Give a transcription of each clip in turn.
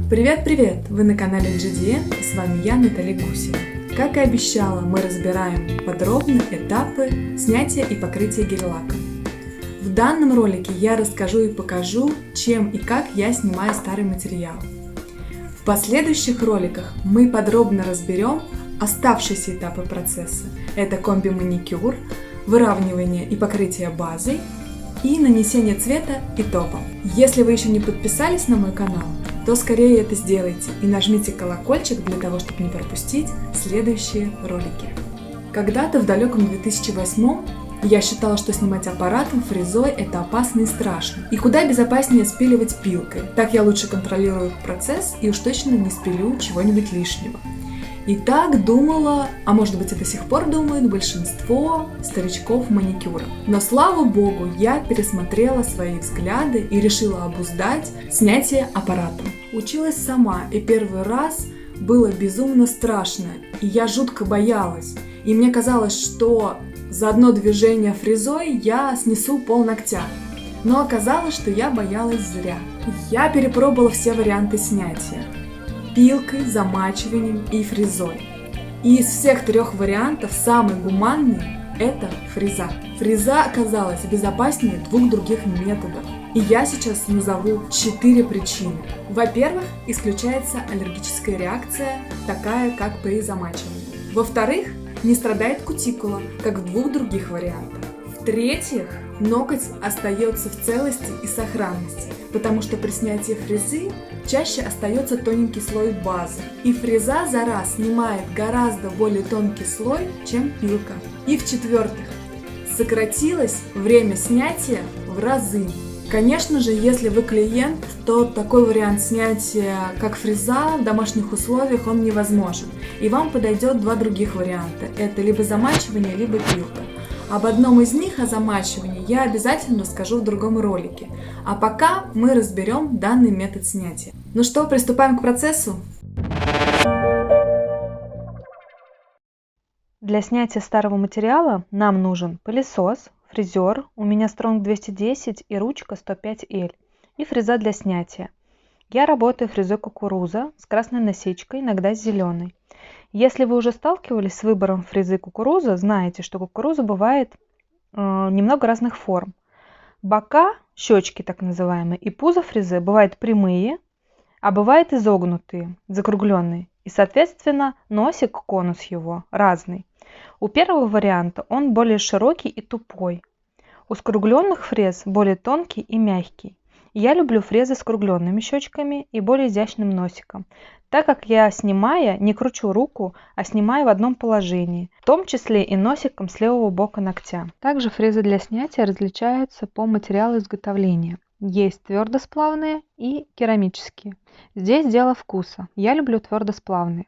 Привет-привет! Вы на канале GDN и с вами я, Наталья Гусева. Как и обещала, мы разбираем подробно этапы снятия и покрытия гель-лака. В данном ролике я расскажу и покажу, чем и как я снимаю старый материал. В последующих роликах мы подробно разберем оставшиеся этапы процесса. Это комби-маникюр, выравнивание и покрытие базой и нанесение цвета и топа. Если вы еще не подписались на мой канал, то скорее это сделайте и нажмите колокольчик для того, чтобы не пропустить следующие ролики. Когда-то в далеком 2008 я считала, что снимать аппаратом, фрезой это опасно и страшно. И куда безопаснее спиливать пилкой. Так я лучше контролирую процесс и уж точно не спилю чего-нибудь лишнего. И так думала, а может быть и до сих пор думают большинство старичков маникюра. Но слава богу, я пересмотрела свои взгляды и решила обуздать снятие аппаратом. Училась сама, и первый раз было безумно страшно, и я жутко боялась. И мне казалось, что за одно движение фрезой я снесу пол ногтя. Но оказалось, что я боялась зря. Я перепробовала все варианты снятия. Пилкой, замачиванием и фрезой. И из всех трех вариантов самый гуманный – это фреза. Фреза оказалась безопаснее двух других методов. И я сейчас назову 4 причины. Во-первых, исключается аллергическая реакция, такая как при замачивании. Во-вторых, не страдает кутикула, как в двух других вариантах. В-третьих, ноготь остается в целости и сохранности, потому что при снятии фрезы чаще остается тоненький слой базы. И фреза за раз снимает гораздо более тонкий слой, чем пилка. И в-четвертых, сократилось время снятия в разы. Конечно же, если вы клиент, то такой вариант снятия, как фреза, в домашних условиях он невозможен. И вам подойдет два других варианта. Это либо замачивание, либо пилка. Об одном из них, о замачивании, я обязательно расскажу в другом ролике. А пока мы разберем данный метод снятия. Ну что, приступаем к процессу? Для снятия старого материала нам нужен пылесос, фрезер, у меня Stronг 210 и ручка 105L, и фреза для снятия. Я работаю фрезой кукуруза с красной насечкой, иногда с зеленой. Если вы уже сталкивались с выбором фрезы кукуруза, знаете, что кукуруза бывает немного разных форм. Бока, щечки так называемые, и пузо фрезы бывают прямые, а бывают изогнутые, закругленные. И, соответственно, носик, конус его разный. У первого варианта он более широкий и тупой. У скругленных фрез более тонкий и мягкий. Я люблю фрезы с скругленными щечками и более изящным носиком, так как я, снимая, не кручу руку, а снимаю в одном положении, в том числе и носиком с левого бока ногтя. Также фрезы для снятия различаются по материалу изготовления. Есть твердосплавные и керамические. Здесь дело вкуса. Я люблю твердосплавные.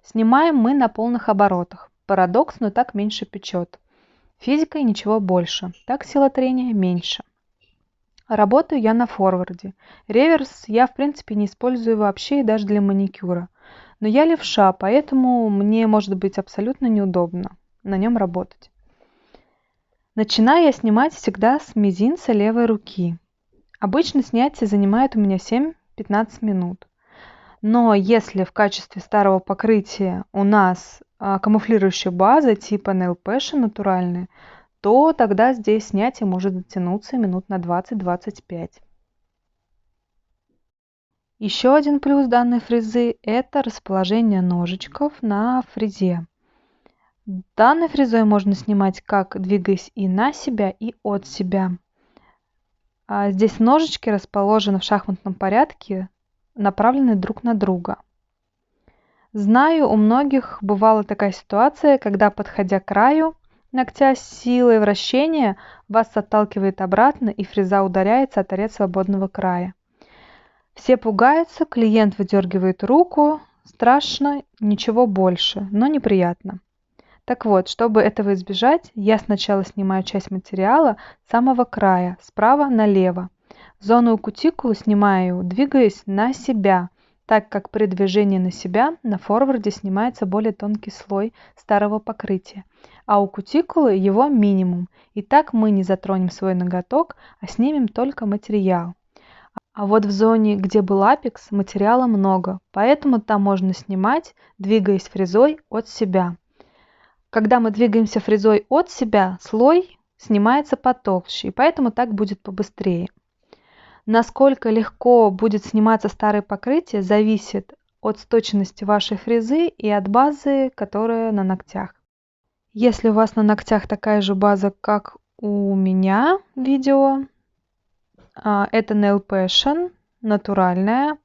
Снимаем мы на полных оборотах. Парадокс, но так меньше печет. Физикой ничего больше. Так сила трения меньше. Работаю я на форварде. Реверс я в принципе не использую вообще и даже для маникюра. Но я левша, поэтому мне может быть абсолютно неудобно на нем работать. Начинаю я снимать всегда с мизинца левой руки. Обычно снятие занимает у меня 7-15 минут. Но если в качестве старого покрытия у нас камуфлирующая база типа Nail Passion натуральная, то тогда здесь снятие может затянуться минут на 20-25. Еще один плюс данной фрезы – это расположение ножичков на фрезе. Данной фрезой можно снимать как двигаясь и на себя, и от себя. Здесь ножички расположены в шахматном порядке, направлены друг на друга. Знаю, у многих бывала такая ситуация, когда, подходя к краю ногтя, с силой вращения вас отталкивает обратно и фреза ударяется о торец свободного края. Все пугаются, клиент выдергивает руку, страшно, ничего больше, но неприятно. Так вот, чтобы этого избежать, я сначала снимаю часть материала с самого края, справа налево. Зону кутикулы снимаю, двигаясь на себя, так как при движении на себя на форварде снимается более тонкий слой старого покрытия, а у кутикулы его минимум. И так мы не затронем свой ноготок, а снимем только материал. А вот в зоне, где был апекс, материала много, поэтому там можно снимать, двигаясь фрезой от себя. Когда мы двигаемся фрезой от себя, слой снимается потолще, и поэтому так будет побыстрее. Насколько легко будет сниматься старое покрытие, зависит от точности вашей фрезы и от базы, которая на ногтях. Если у вас на ногтях такая же база, как у меня в видео, это Nail Passion, натуральная,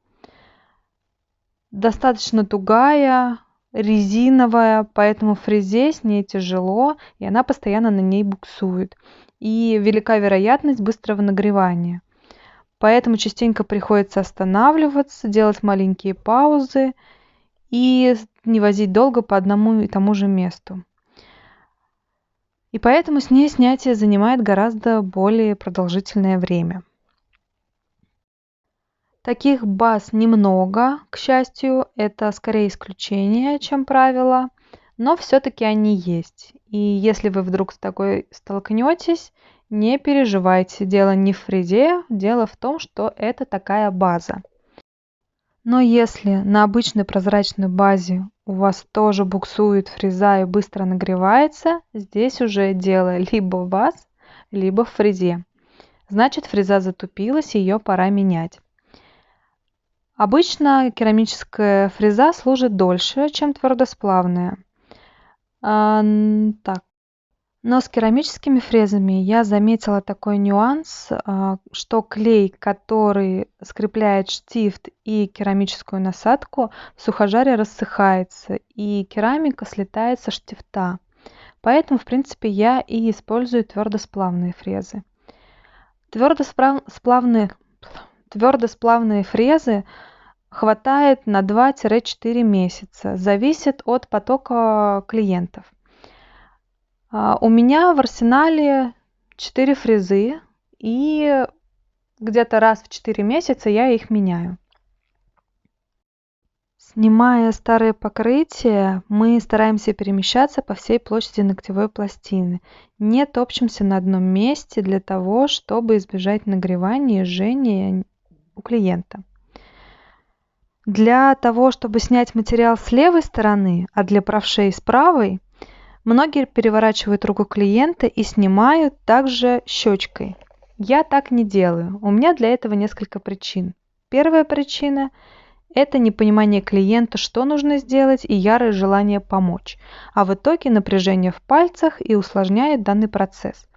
достаточно тугая, резиновая, поэтому фрезе с ней тяжело, и она постоянно на ней буксует. И велика вероятность быстрого нагревания. Поэтому частенько приходится останавливаться, делать маленькие паузы и не возить долго по одному и тому же месту. И поэтому с ней снятие занимает гораздо более продолжительное время. Таких баз немного, к счастью, это скорее исключение, чем правило, но все-таки они есть. И если вы вдруг с такой столкнетесь, не переживайте, дело не в фрезе, дело в том, что это такая база. Но если на обычной прозрачной базе у вас тоже буксует фреза и быстро нагревается, здесь уже дело либо в вас, либо в фрезе. Значит, фреза затупилась, и ее пора менять. Обычно керамическая фреза служит дольше, чем твердосплавная. Так. Но с керамическими фрезами я заметила такой нюанс, что клей, который скрепляет штифт и керамическую насадку, в сухожаре рассыхается, и керамика слетает со штифта. Поэтому, в принципе, я и использую твердосплавные фрезы. Твердосплавные фрезы хватает на 2-4 месяца, зависит от потока клиентов. У меня в арсенале 4 фрезы, и где-то раз в 4 месяца я их меняю. Снимая старое покрытие, мы стараемся перемещаться по всей площади ногтевой пластины. Не топчемся на одном месте для того, чтобы избежать нагревания и жжения у клиента. Для того, чтобы снять материал с левой стороны, а для правшей с правой, многие переворачивают руку клиента и снимают также щечкой. Я так не делаю. У меня для этого несколько причин. Первая причина – это непонимание клиента, что нужно сделать, и ярое желание помочь. А в итоге напряжение в пальцах и усложняет данный процесс.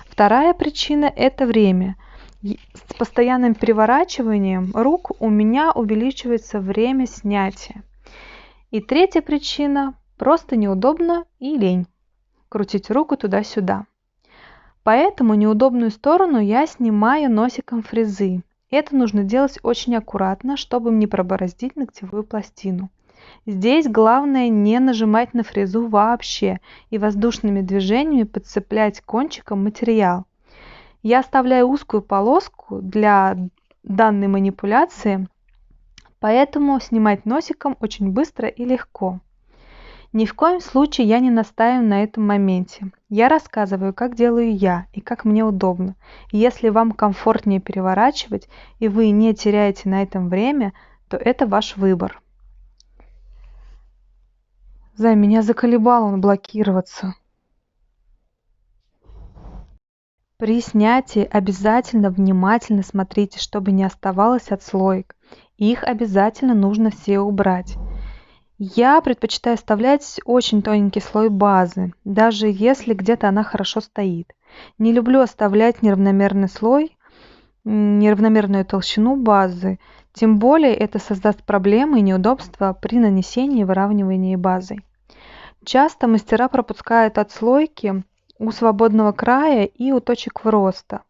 Вторая причина – это время. С постоянным переворачиванием рук у меня увеличивается время снятия. И третья причина – просто неудобно и лень крутить руку туда-сюда. Поэтому неудобную сторону я снимаю носиком фрезы. Это нужно делать очень аккуратно, чтобы не пробороздить ногтевую пластину. Здесь главное не нажимать на фрезу вообще и воздушными движениями подцеплять кончиком материал. Я оставляю узкую полоску для данной манипуляции, поэтому снимать носиком очень быстро и легко. Ни в коем случае я не настаиваю на этом моменте. Я рассказываю, как делаю я и как мне удобно. И если вам комфортнее переворачивать и вы не теряете на этом время, то это ваш выбор. Меня заколебал он блокироваться. При снятии обязательно внимательно смотрите, чтобы не оставалось отслоек. Их обязательно нужно все убрать. Я предпочитаю оставлять очень тоненький слой базы, даже если где-то она хорошо стоит. Не люблю оставлять неравномерный слой, неравномерную толщину базы, тем более это создаст проблемы и неудобства при нанесении и выравнивании базой. Часто мастера пропускают отслойки у свободного края и у точек роста.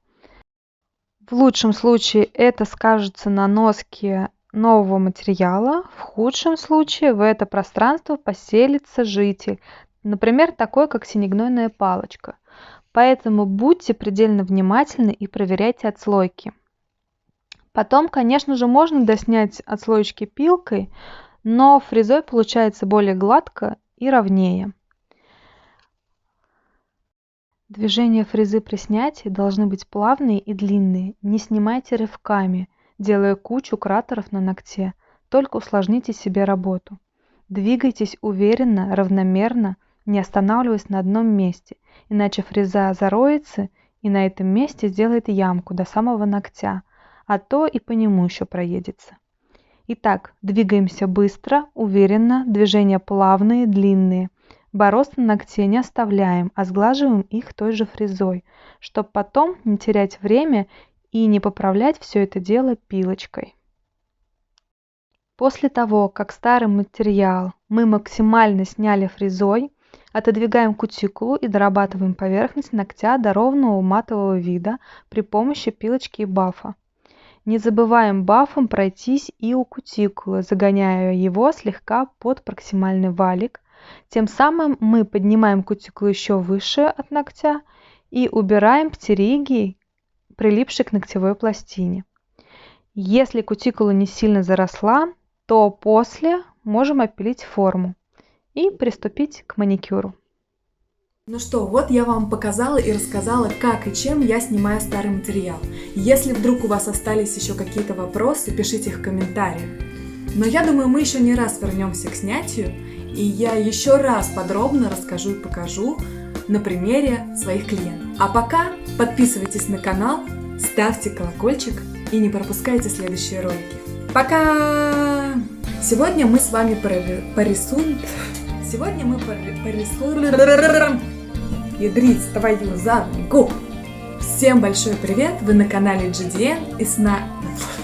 В лучшем случае это скажется на носке нового материала, в худшем случае в это пространство поселится житель, например, такой как синегнойная палочка. Поэтому будьте предельно внимательны и проверяйте отслойки. Потом, конечно же, можно доснять отслоечки пилкой, но фрезой получается более гладко и ровнее. Движения фрезы при снятии должны быть плавные и длинные. Не снимайте рывками. делая кучу кратеров на ногте, только усложните себе работу. Двигайтесь уверенно, равномерно, не останавливаясь на одном месте, иначе фреза зароется и на этом месте сделает ямку до самого ногтя, а то и по нему еще проедется. Итак, двигаемся быстро, уверенно, движения плавные, длинные. Борозд на ногте не оставляем, а сглаживаем их той же фрезой, чтобы потом не терять время и не поправлять все это дело пилочкой. После того, как старый материал мы максимально сняли фрезой, отодвигаем кутикулу и дорабатываем поверхность ногтя до ровного матового вида при помощи пилочки и бафа. Не забываем бафом пройтись и у кутикулы, загоняя его слегка под проксимальный валик. Тем самым мы поднимаем кутикулу еще выше от ногтя и убираем птериги, прилипшие к ногтевой пластине. Если кутикула не сильно заросла, то после можем опилить форму и приступить к маникюру. Ну что, вот я вам показала и рассказала, как и чем я снимаю старый материал. Если вдруг у вас остались еще какие-то вопросы, пишите их в комментариях. Но я думаю, мы еще не раз вернемся к снятию, и я еще раз подробно расскажу и покажу на примере своих клиентов. А пока подписывайтесь на канал, ставьте колокольчик и не пропускайте следующие ролики. Пока! Сегодня мы с вами порисуем... Ядрить твою задницу! Всем большой привет! Вы на канале GDN и